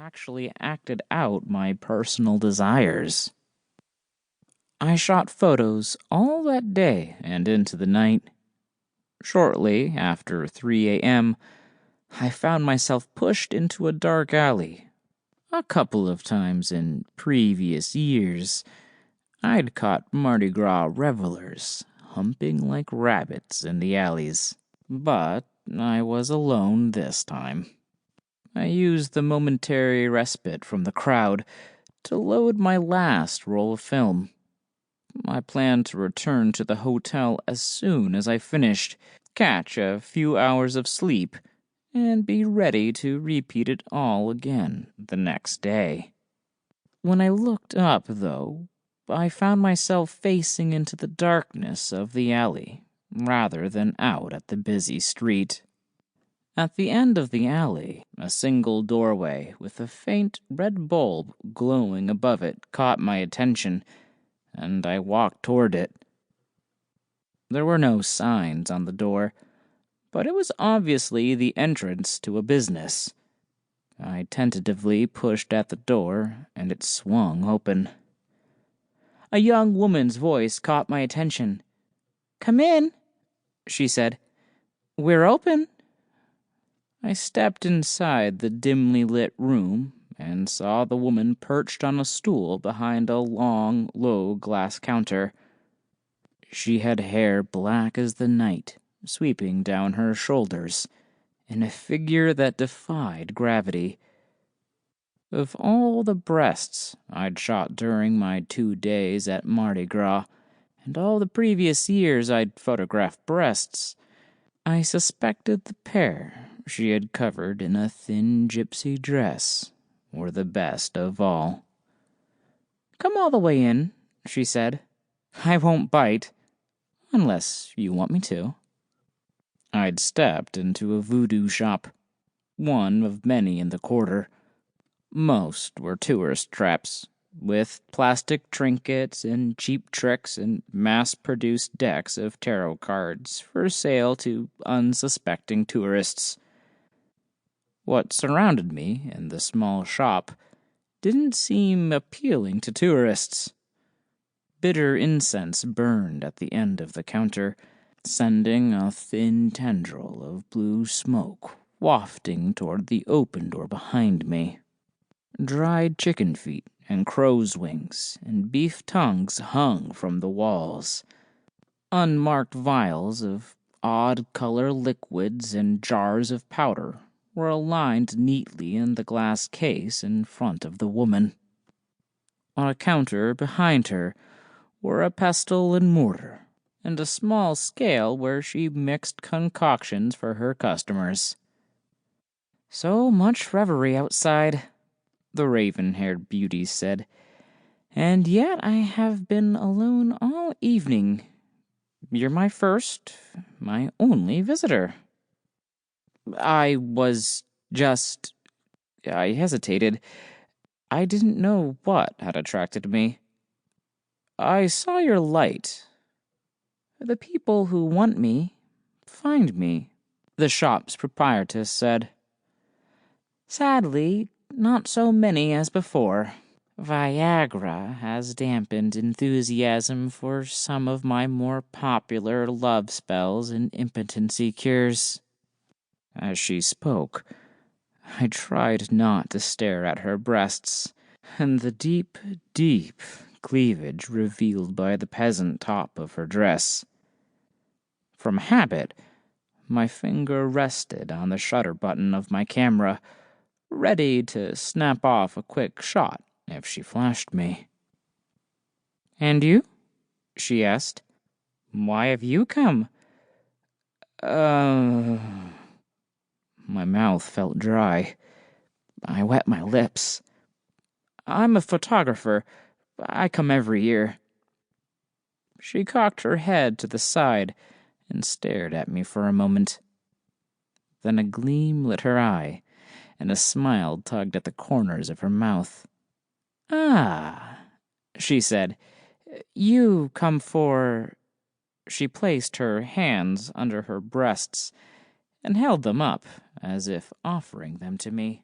actually acted out my personal desires. I shot photos all that day and into the night. Shortly after 3 a.m., I found myself pushed into a dark alley. A couple of times in previous years, I'd caught Mardi Gras revelers humping like rabbits in the alleys, but I was alone this time. I used the momentary respite from the crowd to load my last roll of film. I planned to return to the hotel as soon as I finished, catch a few hours of sleep, and be ready to repeat it all again the next day. When I looked up, though, I found myself facing into the darkness of the alley, rather than out at the busy street. At the end of the alley, a single doorway with a faint red bulb glowing above it caught my attention, and I walked toward it. There were no signs on the door, but it was obviously the entrance to a business. I tentatively pushed at the door, and it swung open. A young woman's voice caught my attention. "Come in," she said. "We're open." I stepped inside the dimly lit room and saw the woman perched on a stool behind a long, low glass counter. She had hair black as the night, sweeping down her shoulders, in a figure that defied gravity. Of all the breasts I'd shot during my 2 days at Mardi Gras, and all the previous years I'd photographed breasts, I suspected the pair she had covered in a thin gypsy dress were the best of all. "Come all the way in," she said. "I won't bite, unless you want me to." I'd stepped into a voodoo shop, one of many in the quarter. Most were tourist traps, with plastic trinkets and cheap tricks and mass-produced decks of tarot cards for sale to unsuspecting tourists. What surrounded me in the small shop didn't seem appealing to tourists. Bitter incense burned at the end of the counter, sending a thin tendril of blue smoke wafting toward the open door behind me. Dried chicken feet and crow's wings and beef tongues hung from the walls. Unmarked vials of odd-color liquids and jars of powder were aligned neatly in the glass case in front of the woman. On a counter behind her were a pestle and mortar, and a small scale where she mixed concoctions for her customers. "So much revelry outside," the raven-haired beauty said, "and yet I have been alone all evening. You're my first, my only visitor." I hesitated. I didn't know what had attracted me. "I saw your light. The people who want me find me," the shop's proprietress said. "Sadly, not so many as before. Viagra has dampened enthusiasm for some of my more popular love spells and impotency cures." As she spoke, I tried not to stare at her breasts and the deep, deep cleavage revealed by the peasant top of her dress. From habit, my finger rested on the shutter button of my camera, ready to snap off a quick shot if she flashed me. "And you?" she asked. "Why have you come?" My mouth felt dry. I wet my lips. "I'm a photographer. I come every year." She cocked her head to the side and stared at me for a moment. Then a gleam lit her eye, and a smile tugged at the corners of her mouth. "Ah," she said. "You come for—" She placed her hands under her breasts and held them up as if offering them to me.